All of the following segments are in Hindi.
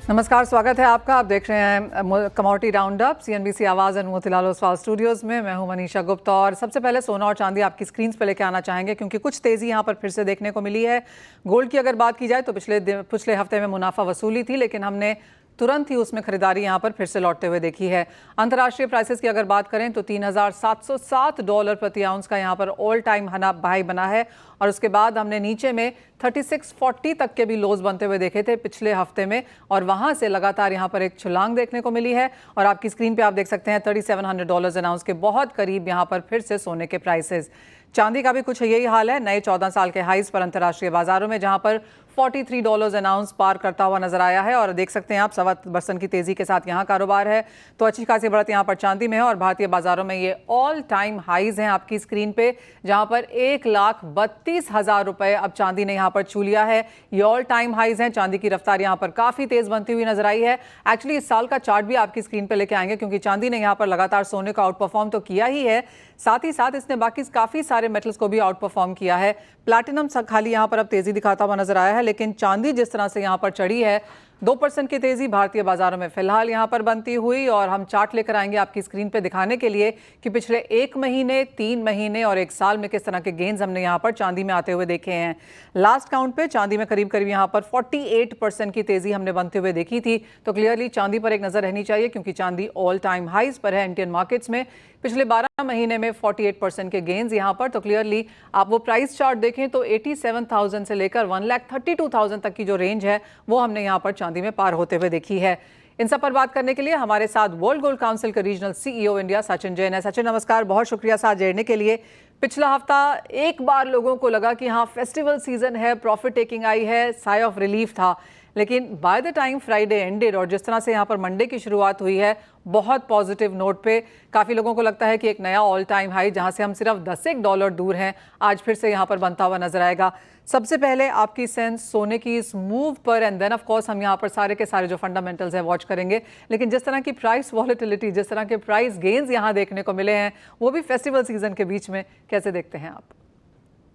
नमस्कार, स्वागत है आपका। आप देख रहे हैं कमोडिटी राउंड अप, सीएनबीसी आवाज़ और मोतीलाल ओसवाल स्टूडियोज़ में। मैं हूं मनीषा गुप्ता और सबसे पहले सोना और चांदी आपकी स्क्रीन पे लेके आना चाहेंगे क्योंकि कुछ तेज़ी यहां पर फिर से देखने को मिली है। गोल्ड की अगर बात की जाए तो पिछले हफ्ते में मुनाफा वसूली थी, लेकिन हमने तुरंत ही उसमें खरीदारी यहां पर फिर से लौटते हुए देखी है। अंतर्राष्ट्रीय प्राइसेस की अगर बात करें तो $3,707 प्रति आउंस का यहां पर ऑल टाइम हाई बना है और उसके बाद हमने नीचे में 3640 तक के भी लोज बनते हुए देखे थे पिछले हफ्ते में, और वहां से लगातार यहां पर एक छलांग देखने को मिली है। और आपकी स्क्रीन पे आप देख सकते हैं $3700 एन आउंस के बहुत करीब यहां पर फिर से सोने के प्राइसेस। चांदी का भी कुछ यही हाल है, नए 14 साल के हाईज पर अंतर्राष्ट्रीय बाजारों में, जहां पर $43 एन आउंस पार करता हुआ नजर आया है। और देख सकते हैं आप 1.25% की तेजी के साथ यहां कारोबार है, तो अच्छी खासी बढ़त यहां पर चांदी में है। और भारतीय बाजारों में ये ऑल टाइम हाईज हैं आपकी स्क्रीन पे, जहां पर 1,32,000 रुपए अब चांदी ने यहां पर छू लिया है। ये ऑल टाइम हाईज हैं। चांदी की रफ्तार यहां पर काफी तेज बनती हुई नजर आई है। एक्चुअली इस साल का चार्ट भी आपकी स्क्रीन पे लेके आएंगे क्योंकि चांदी ने यहां पर लगातार सोने को आउट परफॉर्म तो किया ही है, साथ ही साथ इसने बाकी काफी सारे मेटल्स को भी आउट परफॉर्म किया है। प्लैटिनम खाली यहां पर अब तेजी दिखाता हुआ नजर आया है, लेकिन चांदी जिस तरह से यहां पर चढ़ी है, 2% की तेजी भारतीय बाजारों में फिलहाल यहां पर बनती हुई। और हम चार्ट लेकर आएंगे आपकी स्क्रीन पे दिखाने के लिए कि पिछले 1 महीने, 3 महीने और 1 साल में किस तरह के गेन्स हमने यहां पर चांदी में आते हुए देखे हैं। लास्ट काउंट पे चांदी में करीब करीब यहां पर 48% की तेजी हमने बनते हुए देखी थी, तो क्लियरली चांदी पर एक नजर रहनी चाहिए क्योंकि चांदी ऑल टाइम हाईज पर है इंडियन मार्केट्स में। पिछले 12 महीने में 48% के गेन्स यहां पर, तो क्लियरली आप वो प्राइस चार्ट देखें तो 87,000 से लेकर 1,32,000 तक की जो रेंज है वो हमने यहां पर चांदी में पार होते हुए देखी है। इन सब पर बात करने के लिए हमारे साथ वर्ल्ड गोल्ड काउंसिल के regional CEO India Sachin Jain है। सचिन नमस्कार, बहुत शुक्रिया साथ जोड़ने के लिए। पिछला हफ्ता एक बार लोगों को लगा कि हाँ फेस्टिवल सीजन है, प्रॉफिट टेकिंग आई है, साई ऑफ रिलीफ था, लेकिन by the time Friday ended और जिस तरह से यहाँ पर मंडे की शुरुआत हुई है बहुत पॉजिटिव नोट पे, काफ़ी लोगों को लगता है कि एक नया ऑल टाइम हाई जहाँ से हम सिर्फ $10 दूर हैं, आज फिर से यहाँ पर बनता हुआ नजर आएगा। सबसे पहले आपकी सेंस सोने की इस मूव पर, एंड देन ऑफ कोर्स हम यहाँ पर सारे के सारे जो फंडामेंटल्स हैं वॉच करेंगे, लेकिन जिस तरह की प्राइस वॉलेटिलिटी, जिस तरह के प्राइस गेन्स यहाँ देखने को मिले हैं वो भी फेस्टिवल सीजन के बीच में, कैसे देखते हैं आप?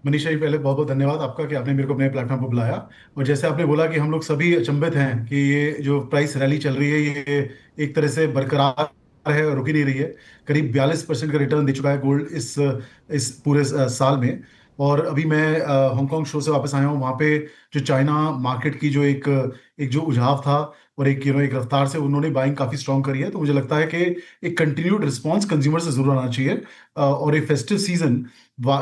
मनीषा जी, पहले बहुत बहुत धन्यवाद आपका कि आपने मेरे को अपने प्लेटफॉर्म पर बुलाया। और जैसे आपने बोला कि हम लोग सभी अचंभित हैं कि ये जो प्राइस रैली चल रही है ये एक तरह से बरकरार है और रुक ही नहीं रही है। करीब 42% का रिटर्न दे चुका है गोल्ड इस पूरे साल में। और अभी मैं हांगकांग शो से वापस आया हूँ। वहाँ पे जो चाइना मार्केट की जो एक एक जो उझाव था और एक रफ्तार से उन्होंने बाइंग काफी स्ट्रॉन्ग करी है, तो मुझे लगता है कि एक कंटिन्यूड रिस्पांस कंज्यूमर से जरूर आना चाहिए। और एक फेस्टिव सीजन,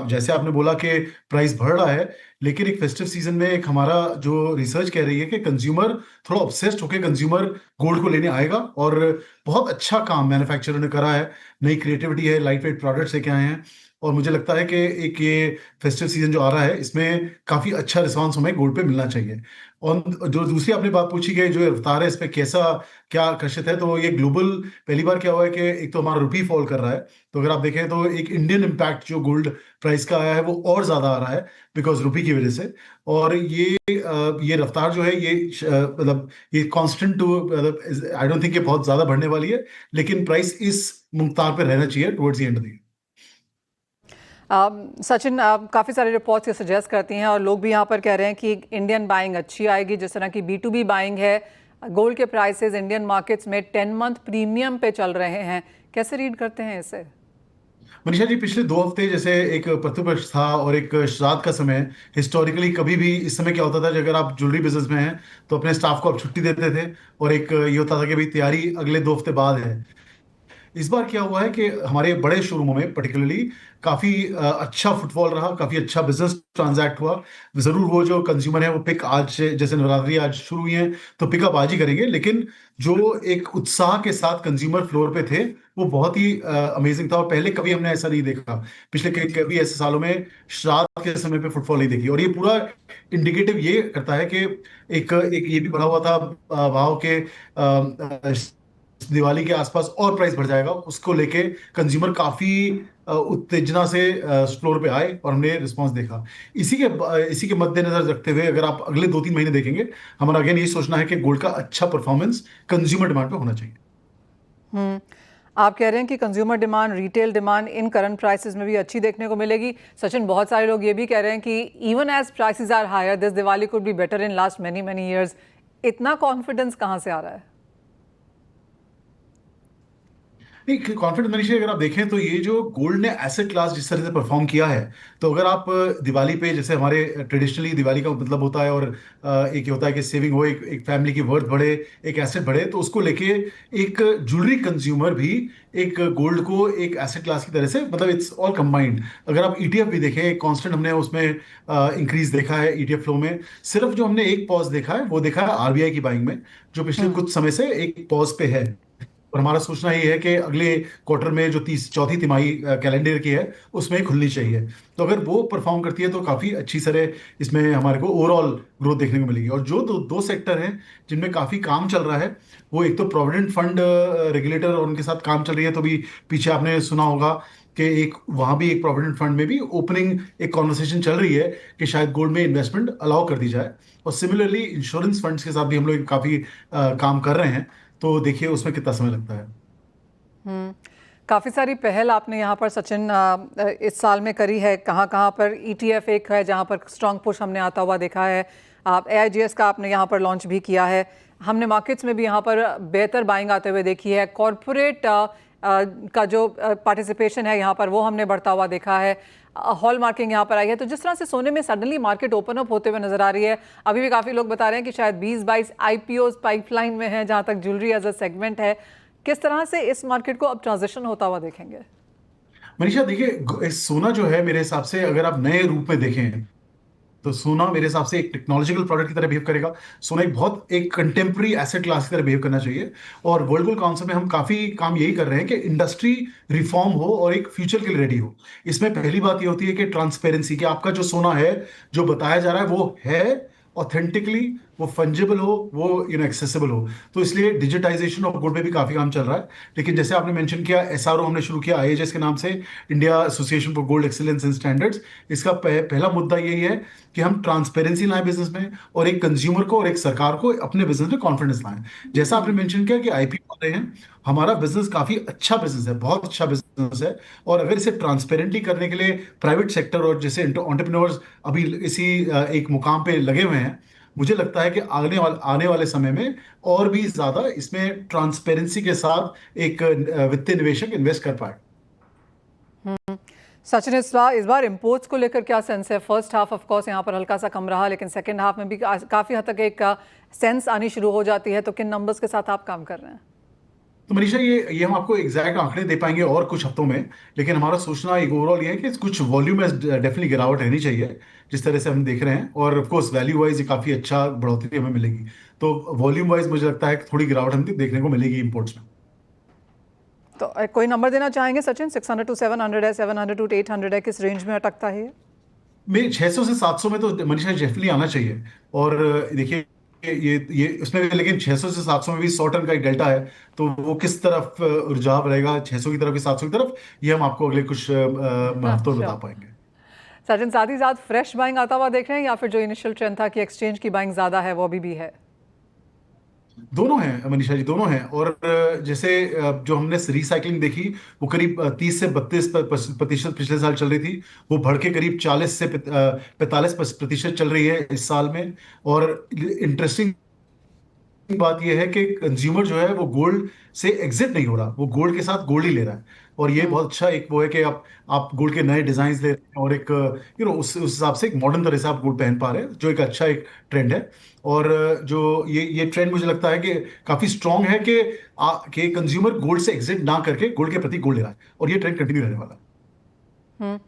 जैसे आपने बोला कि प्राइस बढ़ रहा है, लेकिन एक फेस्टिव सीजन में एक हमारा जो रिसर्च कह रही है कि कंज्यूमर थोड़ा ऑब्सेस्ड होकर कंज्यूमर गोल्ड को लेने आएगा। और बहुत अच्छा काम मैन्युफैक्चरर ने करा है, नई क्रिएटिविटी है, लाइट वेट प्रोडक्ट्स लेके आए हैं। और मुझे लगता है कि एक ये फेस्टिव सीजन जो आ रहा है इसमें काफी अच्छा रिस्पांस हमें गोल्ड पे मिलना चाहिए। और जो दूसरी आपने बात पूछी कि जो रफ्तार है इस पे कैसा क्या आकर्षित है, तो ये ग्लोबल पहली बार क्या हुआ है कि एक तो हमारा रुपी फॉल कर रहा है, तो अगर आप देखें तो एक इंडियन इम्पैक्ट जो गोल्ड प्राइस का आया है वो और ज्यादा आ रहा है बिकॉज रुपी की वजह से। और ये रफ्तार जो है ये मतलब ये कांस्टेंट टू, मतलब आई डोंट थिंक ये बहुत ज्यादा बढ़ने वाली है, लेकिन प्राइस इस मुख्तार पे रहना चाहिए towards the end of the year. Sachin, काफ़ी सारे रिपोर्ट्स ये सजेस्ट करती हैं और लोग भी यहाँ पर कह रहे हैं कि इंडियन बाइंग अच्छी आएगी, जिस तरह की B2B बाइंग है। गोल्ड के प्राइसेस इंडियन मार्केट्स में 10 मंथ प्रीमियम पे चल रहे हैं, कैसे रीड करते हैं इसे? मनीषा जी, पिछले 2 हफ्ते जैसे एक प्रतिपक्ष था और एक श्राद्ध का समय, हिस्टोरिकली कभी भी इस समय क्या होता था कि अगर आप ज्वेलरी बिजनेस में हैं तो अपने स्टाफ को आप छुट्टी देते थे और एक ये होता था कि भाई तैयारी अगले 2 हफ्ते बाद है। इस बार क्या हुआ है कि हमारे बड़े शोरूमों में पर्टिकुलरली काफी अच्छा फुटफॉल रहा, काफी अच्छा बिजनेस ट्रांजैक्ट हुआ। जरूर वो जो कंज्यूमर है वो पिक आज जैसे नवरात्रि आज शुरू हुई है तो पिकअप आज ही करेंगे, लेकिन जो एक उत्साह के साथ कंज्यूमर फ्लोर पे थे वो बहुत ही अमेजिंग था। और पहले कभी हमने ऐसा नहीं देखा, पिछले कभी ऐसे सालों में श्राद्ध के समय पे फुटफॉल नहीं देखी। और ये पूरा इंडिकेटिव ये करता है कि एक ये भी बढ़ा हुआ था भाव के दिवाली के आसपास और प्राइस बढ़ जाएगा, उसको लेके कंज्यूमर काफी उत्तेजना से फ्लोर पे आए और हमने रिस्पांस देखा। इसी के मद्देनजर रखते हुए अगर आप अगले 2-3 महीने देखेंगे, हमारा अगेन ये सोचना है कि गोल्ड का अच्छा परफॉर्मेंस कंज्यूमर डिमांड पे होना चाहिए। आप कह रहे हैं कि consumer demand, retail demand in current prices में भी अच्छी देखने को मिलेगी। सचिन, बहुत सारे लोग ये भी कह रहे हैं कि even as prices are higher, this Diwali could be better in last many many years. इतना कॉन्फिडेंस कहाँ से आ रहा है? नहीं, कॉन्फिडेंस मनीषा, अगर आप देखें तो ये जो गोल्ड ने एसेट क्लास जिस तरह से परफॉर्म किया है, तो अगर आप दिवाली पे, जैसे हमारे ट्रेडिशनली दिवाली का मतलब होता है, और एक ये होता है कि सेविंग हो, एक फैमिली की वर्थ बढ़े, एक एसेट बढ़े, तो उसको लेके एक ज्वेलरी कंज्यूमर भी एक गोल्ड को एक एसेट क्लास की तरह से, मतलब इट्स ऑल कंबाइंड। अगर आप ईटीएफ भी देखें, एक कांस्टेंट हमने उसमें इंक्रीज देखा है ईटीएफ फ्लो में। सिर्फ जो हमने एक पॉज देखा है वो देखा है आरबीआई की बाइंग में, जो पिछले हम्म। कुछ समय से एक पॉज पे है। और हमारा सोचना ये है कि अगले क्वार्टर में जो चौथी तिमाही कैलेंडर की है उसमें खुलनी चाहिए। तो अगर वो परफॉर्म करती है तो काफी अच्छी तरह इसमें हमारे को ओवरऑल ग्रोथ देखने को मिलेगी। और जो दो दो सेक्टर हैं जिनमें काफी काम चल रहा है, वो एक तो प्रोविडेंट फंड रेगुलेटर और उनके साथ काम चल रही है। तो भी पीछे आपने सुना होगा कि एक वहां भी एक प्रोविडेंट फंड में भी ओपनिंग एक कॉन्वर्सेशन चल रही है कि शायद गोल्ड में इन्वेस्टमेंट अलाउ कर दी जाए। और सिमिलरली इंश्योरेंस फंड्स के साथ भी हम लोग काफी काम कर रहे हैं। तो देखिए उसमें कितना समय लगता है। हम्म। काफ़ी सारी पहल आपने यहाँ पर सचिन इस साल में करी है। कहाँ कहाँ पर ईटीएफ एक है जहाँ पर स्ट्रॉन्ग पुश हमने आता हुआ देखा है। आप एआईजीएस का आपने यहाँ पर लॉन्च भी किया है। हमने मार्केट्स में भी यहाँ पर बेहतर बाइंग आते हुए देखी है। कॉरपोरेट का जो पार्टिसिपेशन है यहाँ पर वो हमने बढ़ता हुआ देखा है। हॉल मार्किंग यहाँ पर आई है। तो जिस तरह से सोने में सडनली मार्केट ओपन अप होते हुए नजर आ रही है, अभी भी काफ़ी लोग बता रहे हैं कि शायद 20-22 आईपीओ पाइपलाइन में है जहाँ तक ज्वेलरी एज अ सेगमेंट है। किस तरह से इस मार्केट को अब ट्रांजिशन होता हुआ देखेंगे? मनीषा देखिए, सोना जो है मेरे हिसाब से अगर आप नए रूप में देखें तो सोना मेरे हिसाब से एक टेक्नोलॉजिकल प्रोडक्ट की तरह बिहेव करेगा। सोना एक बहुत एक कंटेम्प्रेरी एसेट क्लास की तरह बिहेव करना चाहिए। और वर्ल्ड गोल्ड काउंसिल में हम काफी काम यही कर रहे हैं कि इंडस्ट्री रिफॉर्म हो और एक फ्यूचर के लिए रेडी हो। इसमें पहली बात ये होती है कि ट्रांसपेरेंसी, कि आपका जो सोना है, जो बताया जा रहा है वो है ऑथेंटिकली, वो फंजेबल हो, वो एक्सेसिबल हो। तो इसलिए डिजिटाइजेशन ऑफ गोल्ड पे भी काफी काम चल रहा है। लेकिन जैसे आपने मेंशन किया, एसआरओ हमने शुरू किया आईएचएस के नाम से, India association for gold excellence and standards. इसका पहला मुद्दा यही है कि हम ट्रांसपेरेंसी लाएं बिजनेस में, और एक कंज्यूमर को और एक सरकार को अपने बिजनेस में कॉन्फिडेंस लाएं। जैसा आपने मेंशन किया कि आईपीओ आ रहे हैं, हमारा बिजनेस काफी अच्छा बिजनेस है, बहुत अच्छा बिजनेस है। और अगर इसे ट्रांसपेरेंटली करने के लिए प्राइवेट सेक्टर और जैसे एंटरप्रेन्योर्स अभी इसी एक मुकाम पे लगे हुए हैं, मुझे लगता है कि आने वाले समय में और भी ज्यादा इसमें ट्रांसपेरेंसी के साथ एक वित्तीय निवेशक इन्वेस्ट कर पाए। सचिन, इस बार इम्पोर्ट्स को लेकर क्या सेंस है? फर्स्ट हाफ ऑफ कोर्स यहाँ पर हल्का सा कम रहा, लेकिन सेकंड हाफ में भी काफ़ी हद तक एक सेंस आनी शुरू हो जाती है। तो किन नंबर्स के साथ आप काम कर रहे हैं? तो मनीषा, ये हम आपको एग्जैक्ट आंकड़े दे पाएंगे और कुछ हफ्तों में। लेकिन हमारा सोचना एक ओवरऑल ये है कि कुछ वॉल्यूम में डेफिनेटली गिरावट रहनी चाहिए, जिस तरह से हम देख रहे हैं। और ऑफ कोर्स वैल्यू वाइज ये काफी अच्छा बढ़ोतरी हमें मिलेगी। तो वॉल्यूम वाइज मुझे लगता है कि थोड़ी गिरावट हमें देखने को मिलेगी इंपोर्ट्स में। तो कोई नंबर देना चाहेंगे सचिन? 600 टू 700 है, 700 टू 800 है, किस रेंज में अटकता है ये? मेरे 600 से 700 में तो मनीषा डेफिनेटली आना चाहिए। और देखिए, ये उसमें भी, लेकिन 600 से 700 में भी 100 टन का एक डेल्टा है। तो वो किस तरफ रुझाव रहेगा, 600 की तरफ कि 700 की तरफ, ये हम आपको अगले कुछ हफ्तों में बता श्योर। पाएंगे। सचिन, साथ ही साथ फ्रेश बाइंग आता हुआ देख रहे हैं, या फिर जो इनिशियल ट्रेंड था कि एक्सचेंज की बाइंग ज्यादा है वो अभी भी है? दोनों हैं मनीषा जी, दोनों हैं। और जैसे जो हमने रिसाइकलिंग देखी, वो करीब 30 से 32% पिछले साल चल रही थी। वो बढ़ के करीब 40 से 45% चल रही है इस साल में। और इंटरेस्टिंग बात यह है कि कंज्यूमर जो है वो गोल्ड से एग्जिट नहीं हो रहा, वो गोल्ड के साथ गोल्ड ही ले रहा है। और ये बहुत अच्छा एक वो है कि आप गोल्ड के नए डिजाइन ले रहे हैं, और एक उस हिसाब से एक मॉडर्न तरह से आप गोल्ड पहन पा रहे हैं, जो एक अच्छा एक ट्रेंड है। और जो ये ट्रेंड मुझे लगता है कि काफी स्ट्रांग है कि कंज्यूमर गोल्ड से एग्जिट ना करके गोल्ड के प्रति गोल्ड ले रहा है, और ये ट्रेंड कंटिन्यू रहने वाला है। हम्म।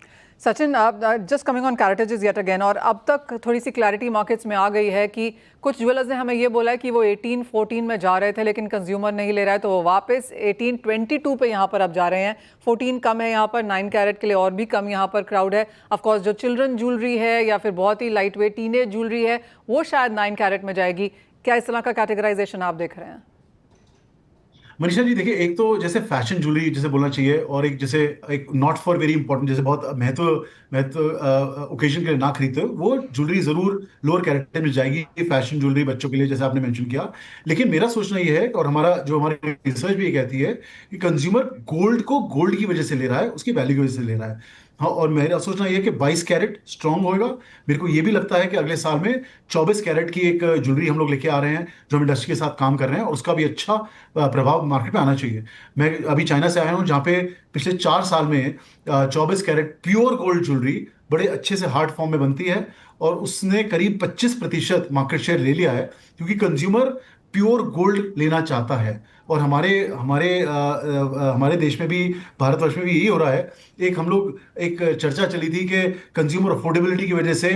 सचिन, आप जस्ट कमिंग ऑन कैरेटेजेस येट अगेन, और अब तक थोड़ी सी क्लैरिटी मार्केट्स में आ गई है कि कुछ ज्वेलर्स ने हमें ये बोला है कि वो 18-14 में जा रहे थे लेकिन कंज्यूमर नहीं ले रहा है, तो वो वापस 18-22 पे यहाँ पर अब जा रहे हैं। 14 कम है यहाँ पर, 9 कैरेट के लिए और भी कम यहाँ पर क्राउड है। ऑफकोर्स जो चिल्ड्रन ज्वेलरी है या फिर बहुत ही लाइट वेट टीनेज ज्वेलरी है, वो शायद 9 कैरेट में जाएगी। क्या इस तरह का कैटेगराइजेशन आप देख रहे हैं? मनीषा जी देखिए, एक तो जैसे फैशन ज्वेलरी जैसे बोलना चाहिए, और एक जैसे एक नॉट फॉर वेरी इंपॉर्टेंट, जैसे बहुत महत्व महत्व ओकेजन के लिए ना खरीदते हो, वो ज्वेलरी जरूर लोअर कैरेक्टर में जाएगी। फैशन ज्वेलरी बच्चों के लिए जैसे आपने मेंशन किया। लेकिन मेरा सोचना ये है, और हमारी रिसर्च भी ये कहती है कि कंज्यूमर गोल्ड को गोल्ड की वजह से ले रहा है, उसकी वैल्यू की वजह से ले रहा है। हाँ, और मेरा सोचना ये है कि 22 कैरेट स्ट्रांग होएगा। मेरे को ये भी लगता है कि अगले साल में 24 कैरेट की एक ज्वेलरी हम लोग लेके आ रहे हैं, जो हम इंडस्ट्री के साथ काम कर रहे हैं, और उसका भी अच्छा प्रभाव मार्केट में आना चाहिए। मैं अभी चाइना से आया हूँ, जहाँ पे पिछले 4 साल में 24 कैरेट प्योर गोल्ड ज्वेलरी बड़े अच्छे से हार्ड फॉर्म में बनती है, और उसने करीब 25% मार्केट शेयर ले लिया है, क्योंकि कंज्यूमर प्योर गोल्ड लेना चाहता है। और हमारे हमारे हमारे देश में भी, भारतवर्ष में भी यही हो रहा है। एक हम लोग एक चर्चा चली थी कि कंज्यूमर अफोर्डेबिलिटी की वजह से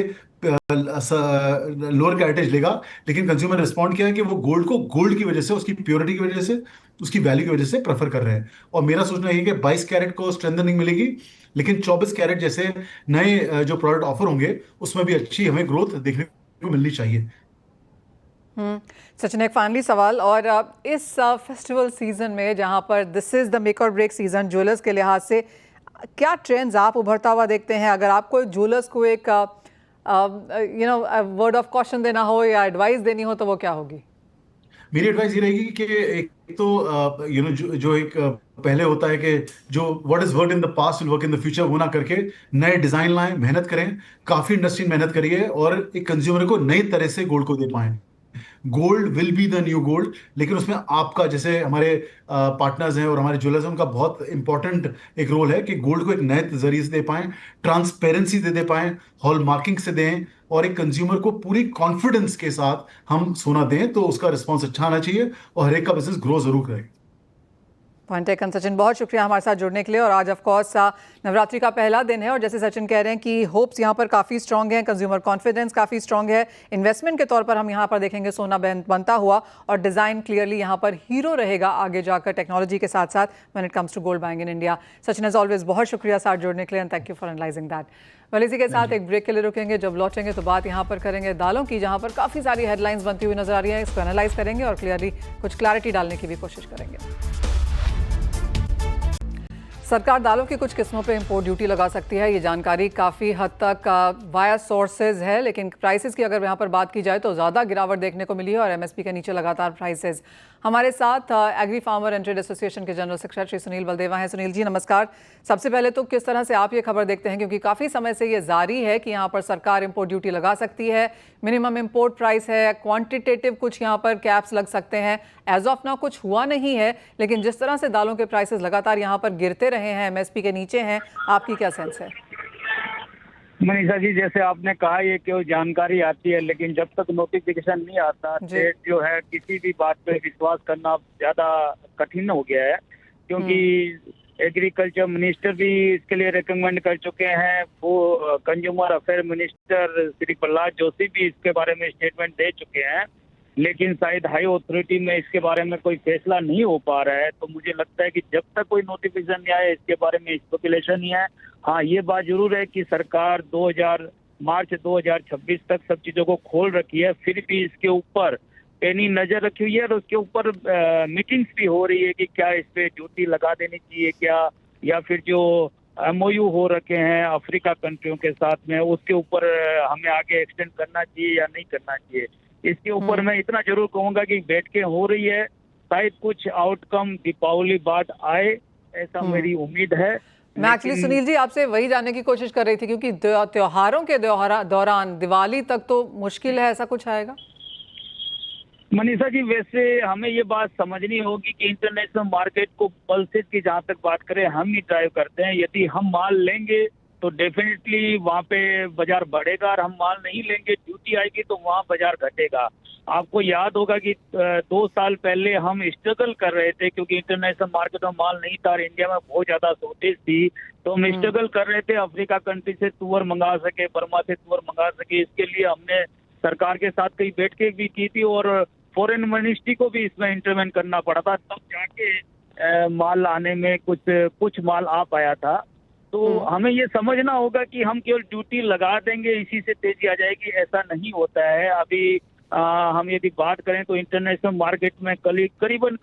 लोअर कैरेटेज लेगा, लेकिन कंज्यूमर रिस्पॉन्ड किया है कि वो गोल्ड को गोल्ड की वजह से, उसकी प्योरिटी की वजह से, उसकी वैल्यू की वजह से प्रेफर कर रहे हैं। और मेरा सोचना ये है कि 22 कैरेट को स्ट्रेंथनिंग मिलेगी, लेकिन 24 कैरेट जैसे नए जो प्रोडक्ट ऑफर होंगे, उसमें भी अच्छी हमें ग्रोथ देखने को मिलनी चाहिए। सचिन, एक फाइनली सवाल, और इस फेस्टिवल सीजन में जहां पर दिस इज द मेक और ब्रेक सीजन ज्वेलर्स के लिहाज से, क्या ट्रेंड्स आप उभरता हुआ देखते हैं? अगर आपको ज्वेलर्स को एक वर्ड ऑफ कॉशन देना हो या एडवाइस देनी हो तो वो क्या होगी? मेरी एडवाइस ये रहेगी कि एक तो जो एक पहले होता है कि जो what is work in the past will work in the future, वो ना करके नए डिजाइन लाएं, मेहनत करें। काफी इंडस्ट्री मेहनत करी है, और एक कंज्यूमर को नई तरह से गोल्ड को दे पाएं। Gold will be the new gold, लेकिन उसमें आपका, जैसे हमारे पार्टनर्स हैं और हमारे ज्वेलर्स हैं, उनका बहुत इंपॉर्टेंट एक रोल है कि गोल्ड को एक नए जरिए से दे पाएं, ट्रांसपेरेंसी दे पाएं, हॉल मार्किंग से दें, और एक कंज्यूमर को पूरी कॉन्फिडेंस के साथ हम सोना दें, तो उसका रिस्पॉन्स अच्छा आना चाहिए और हर एक का बिजनेस ग्रो जरूर करेगा। पॉइंट टेकन सचिन, बहुत शुक्रिया हमारे साथ जुड़ने के लिए। और आज ऑफ कोर्स नवरात्रि का पहला दिन है, और जैसे सचिन कह रहे हैं कि होप्स यहाँ पर काफ़ी स्ट्रांग है, कंज्यूमर कॉन्फिडेंस काफ़ी स्ट्रांग है। इन्वेस्टमेंट के तौर पर हम यहाँ पर देखेंगे सोना बनता हुआ, और डिज़ाइन क्लियरली यहाँ पर हीरो रहेगा आगे जाकर टेक्नोलॉजी के साथ साथ when it comes to gold buying in India. Sachin, as always बहुत शुक्रिया साथ जुड़ने के लिए, and thank you for analysing that. Well, इसी के साथ एक ब्रेक के लिए रुकेंगे। जब लौटेंगे तो बात यहाँ पर करेंगे दालों की, जहाँ पर काफ़ी सारी हेडलाइंस बनती हुई नजर आ रही है। इसको एनालाइज करेंगे और क्लियरली कुछ क्लैरिटी डालने की भी कोशिश करेंगे। सरकार दालों की कुछ किस्मों पे इंपोर्ट ड्यूटी लगा सकती है, ये जानकारी काफ़ी हद तक वाया सोर्सेज है, लेकिन प्राइसेस की अगर यहाँ पर बात की जाए तो ज़्यादा गिरावट देखने को मिली है, और एमएसपी के नीचे लगातार प्राइसेस। हमारे साथ agri farmer and trade association के जनरल सेक्रेटरी सुनील बलदेवा हैं। सुनील जी, नमस्कार। सबसे पहले तो किस तरह से आप ये खबर देखते हैं, क्योंकि काफ़ी समय से ये जारी है कि यहाँ पर सरकार इंपोर्ट ड्यूटी लगा सकती है, मिनिमम इंपोर्ट प्राइस है, क्वांटिटेटिव कुछ यहाँ पर कैप्स लग सकते हैं। एज ऑफ नाउ कुछ हुआ नहीं है, लेकिन जिस तरह से दालों के प्राइसेस लगातार यहाँ पर गिरते रहे हैं, एमएसपी के नीचे हैं, आपकी क्या सेंस है? मनीषा जी, जैसे आपने कहा, ये केवल जानकारी आती है, लेकिन जब तक नोटिफिकेशन नहीं आता, स्टेट जो है किसी भी बात पे विश्वास करना ज्यादा कठिन हो गया है। क्योंकि एग्रीकल्चर मिनिस्टर भी इसके लिए रिकमेंड कर चुके हैं, वो consumer affair minister Shri Prahlad Joshi भी इसके बारे में स्टेटमेंट दे चुके हैं, लेकिन शायद हाई अथॉरिटी में इसके बारे में कोई फैसला नहीं हो पा रहा है। तो मुझे लगता है कि जब तक कोई नोटिफिकेशन नहीं आया, इसके बारे में स्पेकुलेशन नहीं है। हाँ, ये बात जरूर है कि सरकार मार्च 2026 तक सब चीजों को खोल रखी है, फिर भी इसके ऊपर पैनी नजर रखी हुई है, और उसके ऊपर मीटिंग्स भी हो रही है कि क्या इस पे ड्यूटी लगा देनी चाहिए क्या, या फिर जो एमओयू हो रखे हैं अफ्रीका कंट्रियों के साथ में, उसके ऊपर हमें आगे एक्सटेंड करना चाहिए या नहीं करना चाहिए। इसके ऊपर मैं इतना जरूर कहूंगा कि बैठकें हो रही है, शायद कुछ आउटकम दीपावली बाद आए, ऐसा मेरी उम्मीद है। मैं एक्चुअली सुनील जी आपसे वही जानने की कोशिश कर रही थी, क्योंकि त्योहारों के दौरान दिवाली तक तो मुश्किल है ऐसा कुछ आएगा। मनीषा जी, वैसे हमें ये बात समझनी होगी कि इंटरनेशनल मार्केट को पल्सेस की जहाँ तक बात करें, हम ही ड्राइव करते हैं। यदि हम माल लेंगे तो डेफिनेटली वहाँ पे बाजार बढ़ेगा, और हम माल नहीं लेंगे, ड्यूटी आएगी तो वहाँ बाजार घटेगा। आपको याद होगा कि 2 साल पहले हम स्ट्रगल कर रहे थे, क्योंकि इंटरनेशनल मार्केट में माल नहीं था और इंडिया में बहुत ज्यादा शॉर्टेज थी, तो हम स्ट्रगल कर रहे थे अफ्रीका कंट्री से तुअर मंगा सके, बर्मा से तुअर मंगा सके। इसके लिए हमने सरकार के साथ कई बैठकें भी की थी, और फॉरेन मिनिस्ट्री को भी इसमें इंटरवेन करना पड़ा था, तब जाके माल आने में कुछ माल आ पाया था। तो हमें ये समझना होगा कि हम केवल ड्यूटी लगा देंगे इसी से तेजी आ जाएगी, ऐसा नहीं होता है। अभी हम यदि बात करें तो इंटरनेशनल मार्केट में करीबन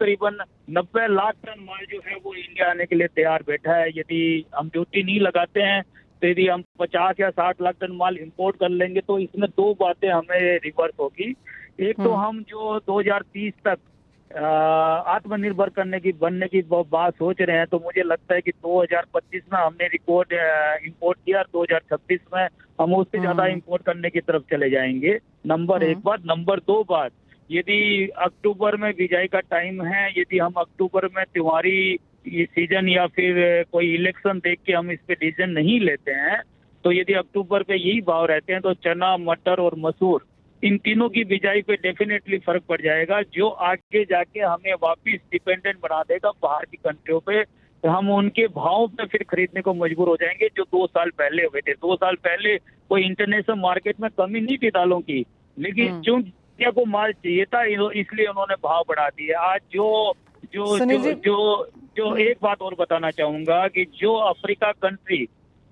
90 लाख टन माल जो है वो इंडिया आने के लिए तैयार बैठा है। यदि हम ड्यूटी नहीं लगाते हैं, तो यदि हम 50 या 60 लाख टन माल इंपोर्ट कर लेंगे, तो इसमें 2 बातें हमें रिवर्स होगी। एक तो हम जो 2030 तक आत्मनिर्भर बनने की बात सोच रहे हैं, तो मुझे लगता है कि 2025 में हमने रिकॉर्ड इंपोर्ट किया, 2026 में हम उससे ज्यादा इंपोर्ट करने की तरफ चले जाएंगे। नंबर एक बात। नंबर दो बात, यदि अक्टूबर में बिजाई का टाइम है, यदि हम अक्टूबर में त्योहारी ये सीजन या फिर कोई इलेक्शन देख के हम इस पे डिसीजन नहीं लेते हैं, तो यदि अक्टूबर पे यही भाव रहते हैं तो चना, मटर और मसूर, इन तीनों की बिजाई पे डेफिनेटली फर्क पड़ जाएगा, जो आगे जाके हमें वापस डिपेंडेंट बना देगा बाहर की कंट्रियों पे। तो हम उनके भाव पे फिर खरीदने को मजबूर हो जाएंगे, जो 2 साल पहले हुए थे। 2 साल पहले कोई इंटरनेशनल मार्केट में कमी नहीं थी दालों की, लेकिन चूंकि इंडिया को माल चाहिए था, इसलिए उन्होंने भाव बढ़ा दिए। आज जो जो जो जो जो एक बात और बताना चाहूंगा कि जो अफ्रीका कंट्री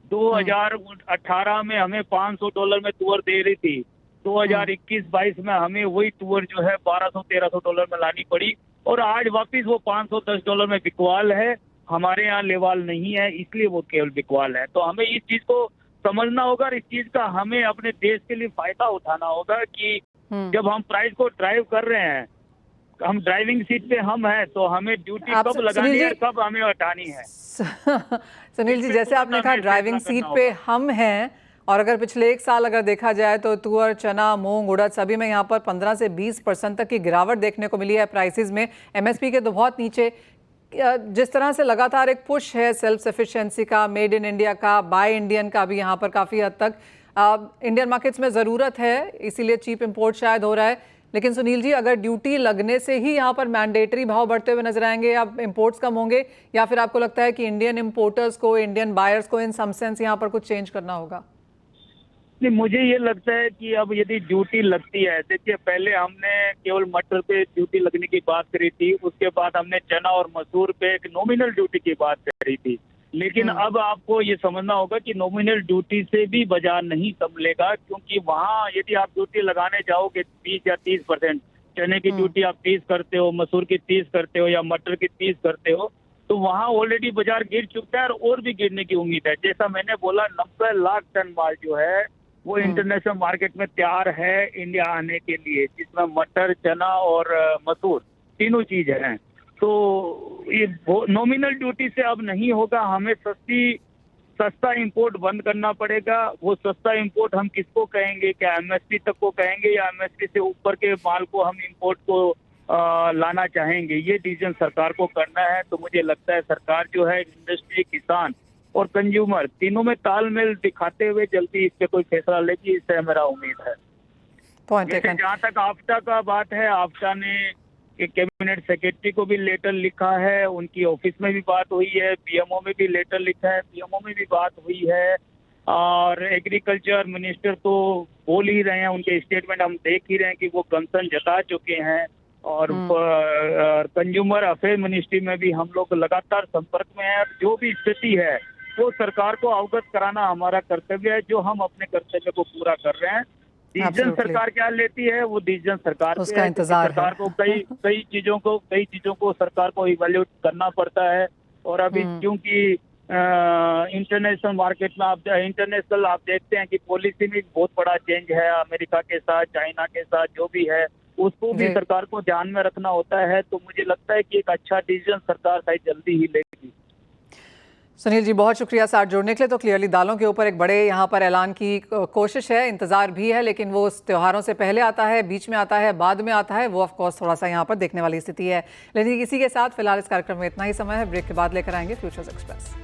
2018 में हमें $500 में तुअर दे रही थी, 2021-22 में हमें वही तुअर जो है $1200-1300 में लानी पड़ी, और आज वापस वो $510 में बिकवाल है। हमारे यहाँ लेवाल नहीं है, इसलिए वो केवल बिकवाल है। तो हमें इस चीज को समझना होगा और इस चीज का हमें अपने देश के लिए फायदा उठाना होगा कि जब हम प्राइस को ड्राइव कर रहे हैं, हम ड्राइविंग सीट पे हम हैं, तो हमें ड्यूटी कब लगानी है, कब हमें हटानी है। सुनील जी, जैसे आपने कहा ड्राइविंग सीट पे हम हैं, और अगर पिछले 1 साल अगर देखा जाए तो तुअर, चना, मूंग, उड़द सभी में यहाँ पर 15 से 20% तक की गिरावट देखने को मिली है प्राइसेस में। एमएसपी के तो बहुत नीचे। जिस तरह से लगातार एक पुश है सेल्फ सफिशिएंसी का, मेड इन इंडिया का, बाय इंडियन का भी यहाँ पर काफ़ी हद तक इंडियन मार्केट्स में ज़रूरत है, इसीलिए चीप इंपोर्ट शायद हो रहा है। लेकिन सुनील जी, अगर ड्यूटी लगने से ही यहाँ पर मैंडेटरी भाव बढ़ते हुए नजर आएंगे या इंपोर्ट्स कम होंगे, या फिर आपको लगता है कि इंडियन इंपोर्टर्स को, इंडियन बायर्स को इन सम सेंस यहाँ पर कुछ चेंज करना होगा? नहीं, मुझे ये लगता है कि अब यदि ड्यूटी लगती है, देखिए पहले हमने केवल मटर पे ड्यूटी लगने की बात करी थी, उसके बाद हमने चना और मसूर पे एक नॉमिनल ड्यूटी की बात करी थी। लेकिन अब आपको ये समझना होगा कि नॉमिनल ड्यूटी से भी बाजार नहीं संभलेगा, क्योंकि वहाँ यदि आप ड्यूटी लगाने जाओगे 20 या 30%, चने की ड्यूटी आप 30 करते हो, मसूर की 30 करते हो या मटर की 30 करते हो, तो वहाँ ऑलरेडी बाजार गिर चुका है और भी गिरने की उम्मीद है। जैसा मैंने बोला, 90 लाख टन माल जो है वो इंटरनेशनल मार्केट में तैयार है इंडिया आने के लिए, जिसमें मटर, चना और मसूर तीनों चीज हैं। तो ये नॉमिनल ड्यूटी से अब नहीं होगा, हमें सस्ता इंपोर्ट बंद करना पड़ेगा। वो सस्ता इंपोर्ट हम किसको कहेंगे? क्या एमएसपी तक को कहेंगे या एमएसपी से ऊपर के माल को हम इंपोर्ट को लाना चाहेंगे? ये डिसीजन सरकार को करना है। तो मुझे लगता है सरकार जो है इंडस्ट्री, किसान और कंज्यूमर तीनों में तालमेल दिखाते हुए जल्दी इस पे कोई फैसला लेगी, इससे मेरा उम्मीद है। जहाँ तक आफ्टा का बात है, आफ्टा ने एक कैबिनेट सेक्रेटरी को भी लेटर लिखा है, उनकी ऑफिस में भी बात हुई है, पीएमओ में भी लेटर लिखा है, पीएमओ में भी बात हुई है, और एग्रीकल्चर मिनिस्टर तो बोल ही रहे हैं, उनके स्टेटमेंट हम देख ही रहे हैं कि वो कंसर्न जता चुके हैं। और कंज्यूमर अफेयर मिनिस्ट्री में भी हम लोग लगातार संपर्क में हैं। जो भी स्थिति है वो सरकार को अवगत कराना हमारा कर्तव्य है, जो हम अपने कर्तव्य को पूरा कर रहे हैं। डिसीजन सरकार क्या लेती है वो डिसीजन सरकार उसका इंतजार सरकार को कई चीजों को सरकार को इवैल्यूएट करना पड़ता है। और अभी क्योंकि इंटरनेशनल मार्केट में आप देखते हैं कि पॉलिसी में बहुत बड़ा चेंज है, अमेरिका के साथ, चाइना के साथ जो भी है, उसको भी सरकार को ध्यान में रखना होता है। तो मुझे लगता है कि एक अच्छा डिसीजन सरकार शायद जल्दी ही लेगी। सुनील जी, बहुत शुक्रिया साथ जुड़ने के लिए। तो क्लियरली दालों के ऊपर एक बड़े यहाँ पर ऐलान की कोशिश है, इंतजार भी है, लेकिन वो त्योहारों से पहले आता है, बीच में आता है, बाद में आता है, वो ऑफ कोर्स थोड़ा सा यहाँ पर देखने वाली स्थिति है। लेकिन इसी के साथ फिलहाल इस कार्यक्रम में इतना ही समय है। ब्रेक के बाद लेकर आएंगे फ्यूचर्स एक्सप्रेस।